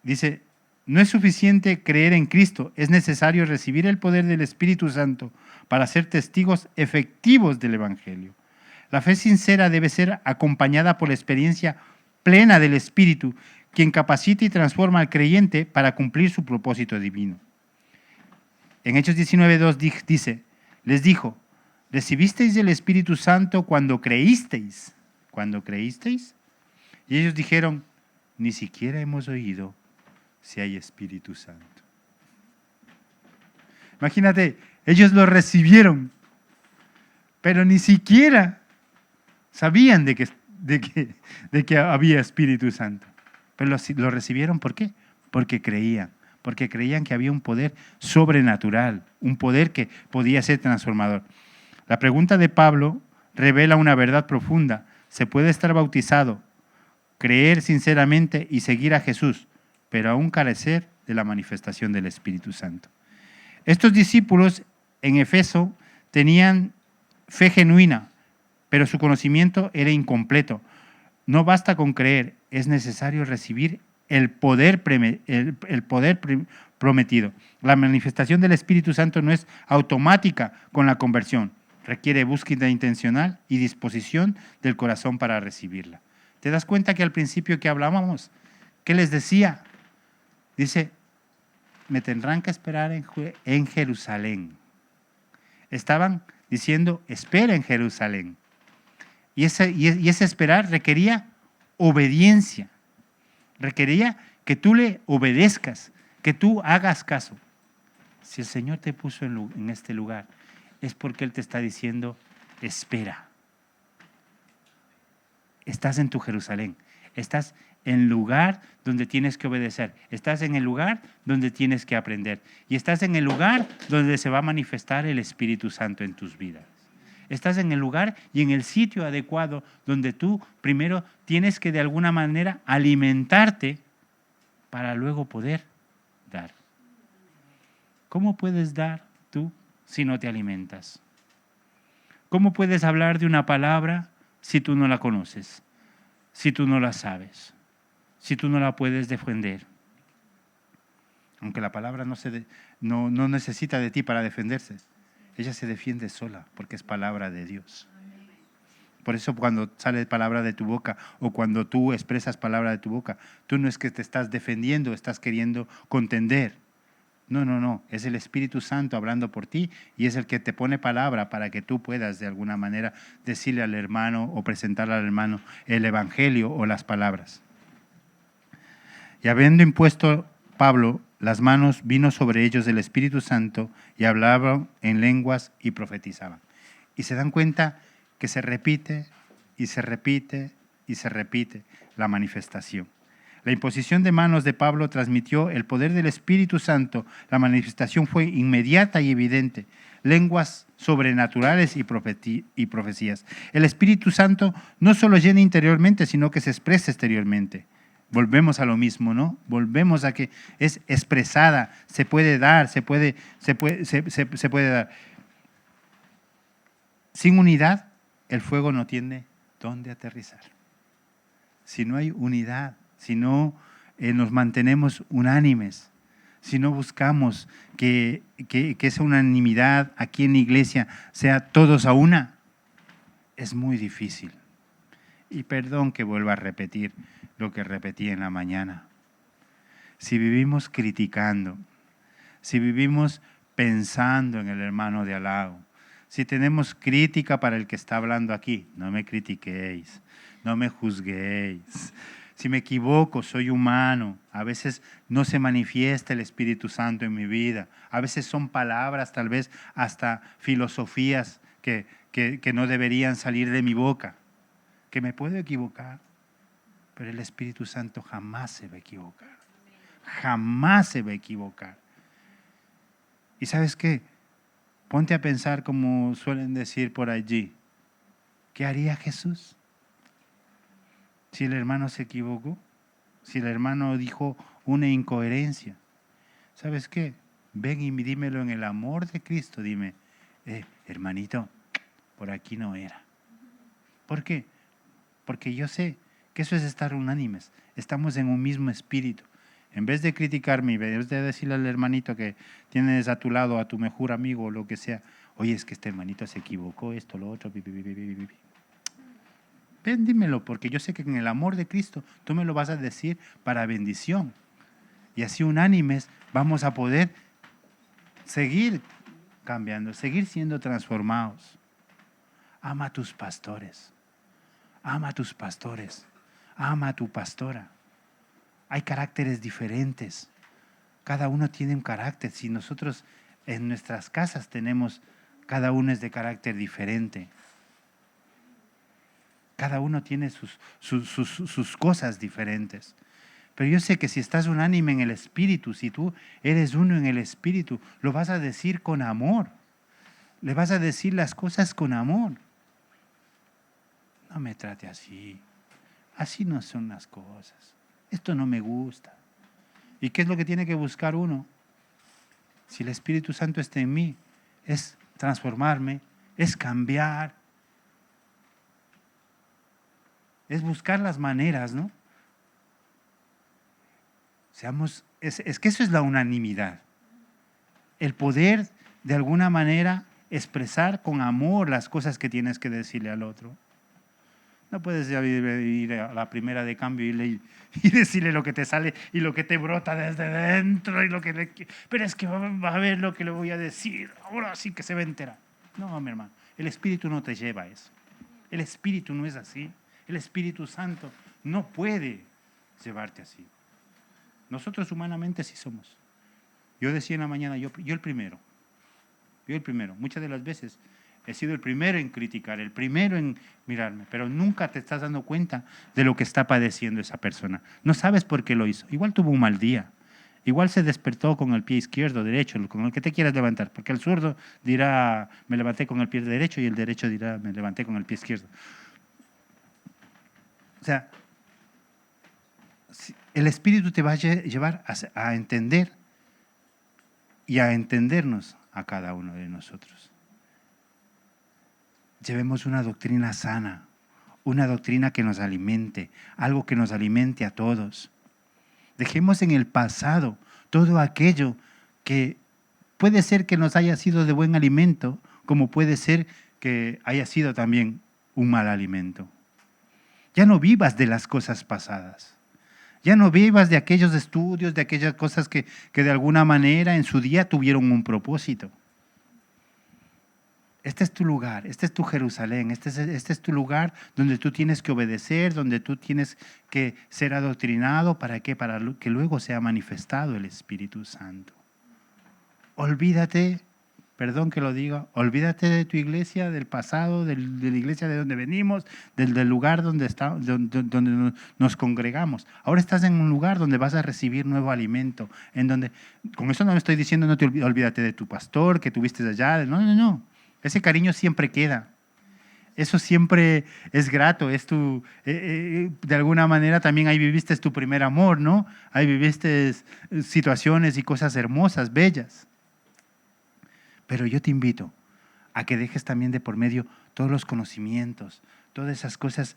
Dice, no es suficiente creer en Cristo, es necesario recibir el poder del Espíritu Santo para ser testigos efectivos del Evangelio. La fe sincera debe ser acompañada por la experiencia plena del Espíritu, quien capacita y transforma al creyente para cumplir su propósito divino. En Hechos 19:2 dice, les dijo, ¿recibisteis el Espíritu Santo cuando creísteis? ¿Cuando creísteis? Y ellos dijeron, ni siquiera hemos oído si hay Espíritu Santo. Imagínate, ellos lo recibieron, pero ni siquiera sabían de que había Espíritu Santo. Pero lo recibieron, ¿por qué? Porque creían que había un poder sobrenatural, un poder que podía ser transformador. La pregunta de Pablo revela una verdad profunda. Se puede estar bautizado, creer sinceramente y seguir a Jesús, pero aún carecer de la manifestación del Espíritu Santo. Estos discípulos en Efeso tenían fe genuina, pero su conocimiento era incompleto. No basta con creer, es necesario recibir el poder prometido. La manifestación del Espíritu Santo no es automática con la conversión, requiere búsqueda intencional y disposición del corazón para recibirla. ¿Te das cuenta que al principio que hablábamos, qué les decía? Dice, me tendrán que esperar en Jerusalén. Estaban diciendo, espera en Jerusalén. Y ese esperar requería obediencia. Requería que tú le obedezcas, que tú hagas caso. Si el Señor te puso en este lugar, es porque Él te está diciendo, espera. Estás en tu Jerusalén, estás en el lugar donde tienes que obedecer, estás en el lugar donde tienes que aprender y estás en el lugar donde se va a manifestar el Espíritu Santo en tus vidas. Estás en el lugar y en el sitio adecuado donde tú primero tienes que de alguna manera alimentarte para luego poder dar. ¿Cómo puedes dar tú si no te alimentas? ¿Cómo puedes hablar de una palabra si tú no la conoces, si tú no la sabes, si tú no la puedes defender? Aunque la palabra no necesita de ti para defenderse, ella se defiende sola porque es palabra de Dios. Por eso cuando sale palabra de tu boca o cuando tú expresas palabra de tu boca, tú no es que te estás defendiendo, estás queriendo contender. No, es el Espíritu Santo hablando por ti y es el que te pone palabra para que tú puedas de alguna manera decirle al hermano o presentarle al hermano el Evangelio o las palabras. Y habiendo impuesto Pablo las manos, vino sobre ellos el Espíritu Santo y hablaban en lenguas y profetizaban. Y se dan cuenta que se repite y se repite y se repite la manifestación. La imposición de manos de Pablo transmitió el poder del Espíritu Santo. La manifestación fue inmediata y evidente. Lenguas sobrenaturales y profecías. El Espíritu Santo no solo llena interiormente, sino que se expresa exteriormente. Volvemos a lo mismo, ¿no? Volvemos a que es expresada, se puede dar, se puede dar. Sin unidad, el fuego no tiene dónde aterrizar. Si no hay unidad, si no nos mantenemos unánimes, si no buscamos que esa unanimidad aquí en la iglesia sea todos a una, es muy difícil. Y perdón que vuelva a repetir lo que repetí en la mañana. Si vivimos criticando, si vivimos pensando en el hermano de al lado, si tenemos crítica para el que está hablando aquí, no me critiquéis, no me juzguéis. Si me equivoco, soy humano. A veces no se manifiesta el Espíritu Santo en mi vida. A veces son palabras, tal vez hasta filosofías que no deberían salir de mi boca. Que me puedo equivocar, pero el Espíritu Santo jamás se va a equivocar. Jamás se va a equivocar. ¿Y sabes qué? Ponte a pensar, como suelen decir por allí, ¿qué haría Jesús? Si el hermano se equivocó, si el hermano dijo una incoherencia, ¿sabes qué? Ven y dímelo en el amor de Cristo, dime, hermanito, por aquí no era. ¿Por qué? Porque yo sé que eso es estar unánimes, estamos en un mismo espíritu. En vez de criticarme, en vez de decirle al hermanito que tienes a tu lado, a tu mejor amigo o lo que sea, oye, es que este hermanito se equivocó, esto, lo otro, ven, dímelo, porque yo sé que en el amor de Cristo tú me lo vas a decir para bendición. Y así unánimes vamos a poder seguir cambiando, seguir siendo transformados. Ama a tus pastores, ama a tus pastores, ama a tu pastora. Hay caracteres diferentes, cada uno tiene un carácter. Si nosotros en nuestras casas tenemos, cada uno es de carácter diferente. Cada uno tiene sus cosas diferentes. Pero yo sé que si estás unánime en el Espíritu, si tú eres uno en el Espíritu, lo vas a decir con amor. Le vas a decir las cosas con amor. No me trate así. Así no son las cosas. Esto no me gusta. ¿Y qué es lo que tiene que buscar uno? Si el Espíritu Santo está en mí, es transformarme, es cambiar, es buscar las maneras, ¿no? Es que eso es la unanimidad. El poder, de alguna manera, expresar con amor las cosas que tienes que decirle al otro. No puedes ir a la primera de cambio y decirle lo que te sale y lo que te brota desde dentro. Pero es que va a ver lo que le voy a decir. Ahora sí que se va a enterar. No, mi hermano, el Espíritu no te lleva a eso. El Espíritu no es así. El Espíritu Santo no puede llevarte así. Nosotros humanamente sí somos. Yo decía en la mañana, yo el primero. Muchas de las veces he sido el primero en criticar, el primero en mirarme, pero nunca te estás dando cuenta de lo que está padeciendo esa persona. No sabes por qué lo hizo. Igual tuvo un mal día. Igual se despertó con el pie izquierdo, derecho, con el que te quieras levantar. Porque el zurdo dirá, me levanté con el pie derecho, y el derecho dirá, me levanté con el pie izquierdo. O sea, el Espíritu te va a llevar a entender y a entendernos a cada uno de nosotros. Llevemos una doctrina sana, una doctrina que nos alimente, algo que nos alimente a todos. Dejemos en el pasado todo aquello que puede ser que nos haya sido de buen alimento, como puede ser que haya sido también un mal alimento. Ya no vivas de las cosas pasadas. Ya no vivas de aquellos estudios, de aquellas cosas que de alguna manera en su día tuvieron un propósito. Este es tu lugar, este es tu Jerusalén, este es tu lugar donde tú tienes que obedecer, donde tú tienes que ser adoctrinado. ¿Para qué? Para que luego sea manifestado el Espíritu Santo. Olvídate, perdón que lo diga, olvídate de tu iglesia, del pasado, de la iglesia de donde venimos, del lugar donde nos congregamos. Ahora estás en un lugar donde vas a recibir nuevo alimento, en donde, con eso no me estoy diciendo no te olvídate de tu pastor que tuviste allá, no. Ese cariño siempre queda. Eso siempre es grato. De alguna manera también ahí viviste tu primer amor, ¿no? Ahí viviste situaciones y cosas hermosas, bellas. Pero yo te invito a que dejes también de por medio todos los conocimientos, todas esas cosas,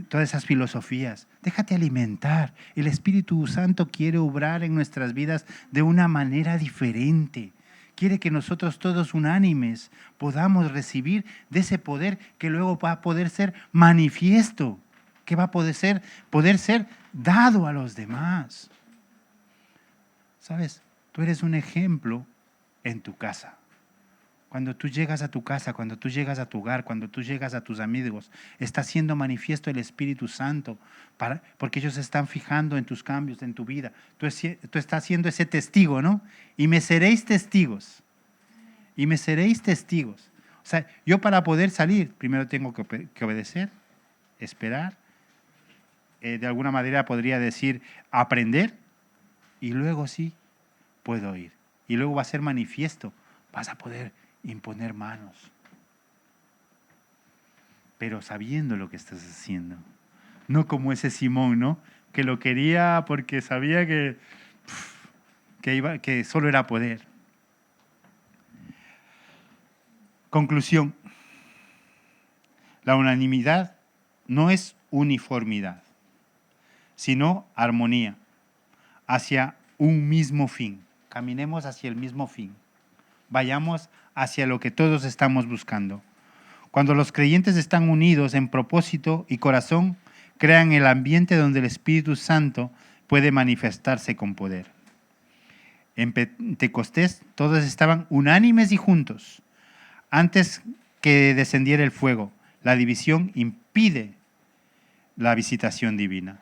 todas esas filosofías. Déjate alimentar. El Espíritu Santo quiere obrar en nuestras vidas de una manera diferente. Quiere que nosotros todos unánimes podamos recibir de ese poder que luego va a poder ser manifiesto, que va a poder ser dado a los demás. ¿Sabes? Tú eres un ejemplo en tu casa. Cuando tú llegas a tu casa, cuando tú llegas a tu hogar, cuando tú llegas a tus amigos, está siendo manifiesto el Espíritu Santo, porque ellos se están fijando en tus cambios, en tu vida. Tú estás siendo ese testigo, ¿no? Y me seréis testigos. Y me seréis testigos. O sea, yo para poder salir, primero tengo que obedecer, esperar, de alguna manera podría decir aprender, y luego sí puedo ir. Y luego va a ser manifiesto, vas a poder imponer manos, pero sabiendo lo que estás haciendo, no como ese Simón, ¿no? Que lo quería porque sabía que solo era poder. Conclusión: la unanimidad no es uniformidad, sino armonía hacia un mismo fin. Caminemos hacia el mismo fin. Vayamos hacia lo que todos estamos buscando. Cuando los creyentes están unidos en propósito y corazón, crean el ambiente donde el Espíritu Santo puede manifestarse con poder. En Pentecostés todos estaban unánimes y juntos. Antes que descendiera el fuego, la división impide la visitación divina.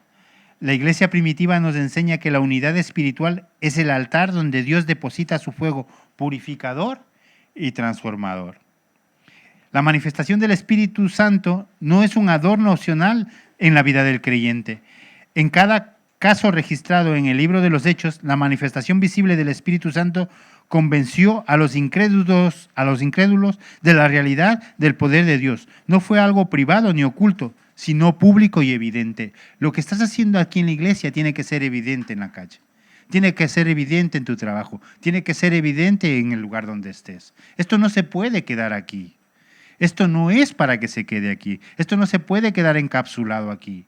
La iglesia primitiva nos enseña que la unidad espiritual es el altar donde Dios deposita su fuego purificador y transformador. La manifestación del Espíritu Santo no es un adorno opcional en la vida del creyente. En cada caso registrado en el libro de los Hechos, la manifestación visible del Espíritu Santo convenció a los incrédulos de la realidad del poder de Dios. No fue algo privado ni oculto, sino público y evidente. Lo que estás haciendo aquí en la iglesia tiene que ser evidente en la calle. Tiene que ser evidente en tu trabajo. Tiene que ser evidente en el lugar donde estés. Esto no se puede quedar aquí. Esto no es para que se quede aquí. Esto no se puede quedar encapsulado aquí.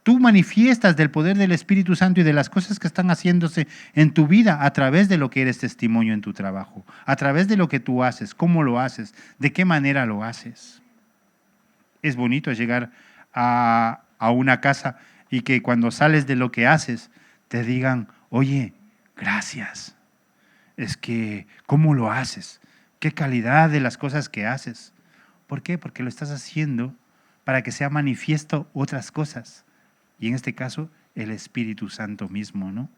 Tú manifiestas del poder del Espíritu Santo y de las cosas que están haciéndose en tu vida a través de lo que eres testimonio en tu trabajo, a través de lo que tú haces, cómo lo haces, de qué manera lo haces. Es bonito llegar a una casa y que cuando sales de lo que haces te digan, oye, gracias. Es que, ¿cómo lo haces? ¿Qué calidad de las cosas que haces? ¿Por qué? Porque lo estás haciendo para que sea manifiesto otras cosas. Y en este caso, el Espíritu Santo mismo, ¿no?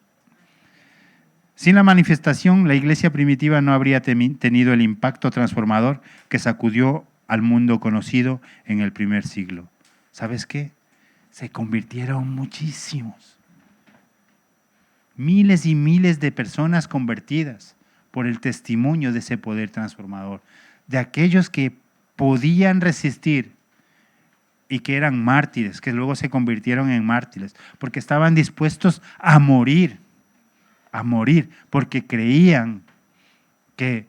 Sin la manifestación, la iglesia primitiva no habría tenido el impacto transformador que sacudió al mundo conocido en el primer siglo. ¿Sabes qué? Se convirtieron muchísimos. Miles y miles de personas convertidas por el testimonio de ese poder transformador, de aquellos que podían resistir y que eran mártires, que luego se convirtieron en mártires, porque estaban dispuestos a morir, porque creían que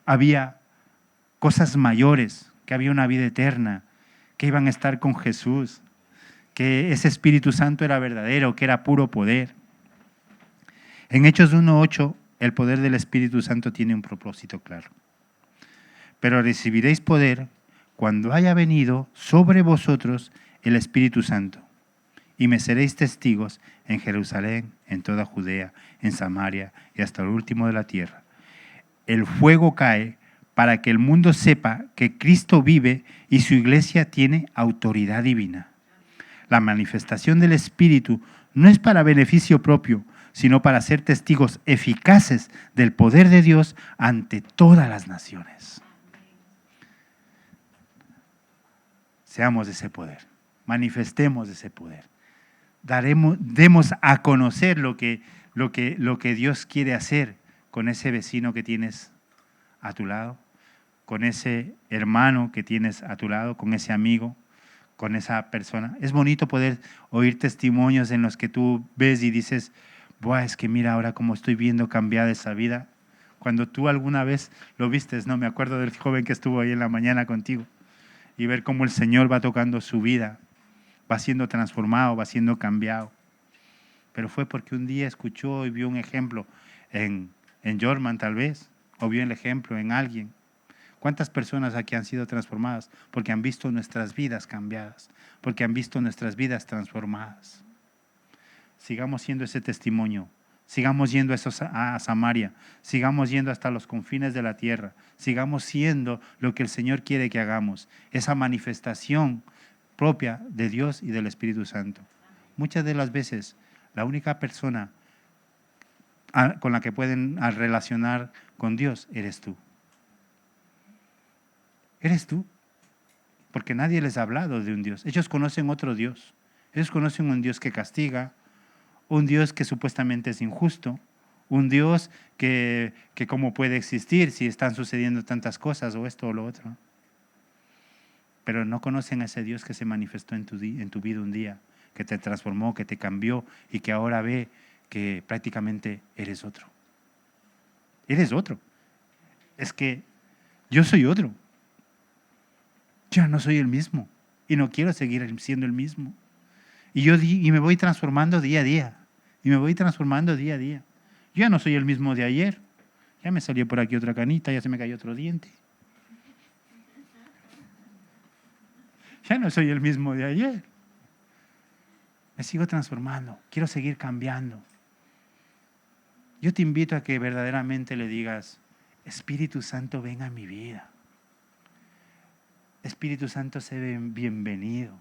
había cosas mayores, que había una vida eterna, que iban a estar con Jesús, que ese Espíritu Santo era verdadero, que era puro poder. En Hechos 1:8, el poder del Espíritu Santo tiene un propósito claro. Pero recibiréis poder cuando haya venido sobre vosotros el Espíritu Santo, y me seréis testigos en Jerusalén, en toda Judea, en Samaria y hasta el último de la tierra. El fuego cae para que el mundo sepa que Cristo vive y su iglesia tiene autoridad divina. La manifestación del Espíritu no es para beneficio propio, sino para ser testigos eficaces del poder de Dios ante todas las naciones. Seamos ese poder, manifestemos ese poder, demos a conocer lo que Dios quiere hacer con ese vecino que tienes a tu lado, con ese hermano que tienes a tu lado, con ese amigo, con esa persona. Es bonito poder oír testimonios en los que tú ves y dices, buah, es que mira ahora cómo estoy viendo cambiada esa vida. Cuando tú alguna vez lo vistes, no me acuerdo del joven que estuvo ahí en la mañana contigo. y ver cómo el Señor va tocando su vida, va siendo transformado, va siendo cambiado. Pero fue porque un día escuchó y vio un ejemplo en Jorman tal vez, o vio el ejemplo en alguien. ¿Cuántas personas aquí han sido transformadas? Porque han visto nuestras vidas cambiadas, porque han visto nuestras vidas transformadas. Sigamos siendo ese testimonio, sigamos yendo a Samaria, sigamos yendo hasta los confines de la tierra, sigamos siendo lo que el Señor quiere que hagamos, esa manifestación propia de Dios y del Espíritu Santo. Muchas de las veces, la única persona con la que pueden relacionar con Dios eres tú. Eres tú, porque nadie les ha hablado de un Dios. Ellos conocen otro Dios. Ellos conocen un Dios que castiga, un Dios que supuestamente es injusto, un Dios que cómo puede existir si están sucediendo tantas cosas o esto o lo otro. Pero no conocen a ese Dios que se manifestó en tu vida un día, que te transformó, que te cambió y que ahora ve que prácticamente eres otro. Eres otro. Es que yo soy otro. Ya no soy el mismo y no quiero seguir siendo el mismo. Y me voy transformando día a día. Y me voy transformando día a día. Yo ya no soy el mismo de ayer. Ya me salió por aquí otra canita, ya se me cayó otro diente. Ya no soy el mismo de ayer. Me sigo transformando. Quiero seguir cambiando. Yo te invito a que verdaderamente le digas, Espíritu Santo, ven a mi vida. Espíritu Santo, sé bienvenido.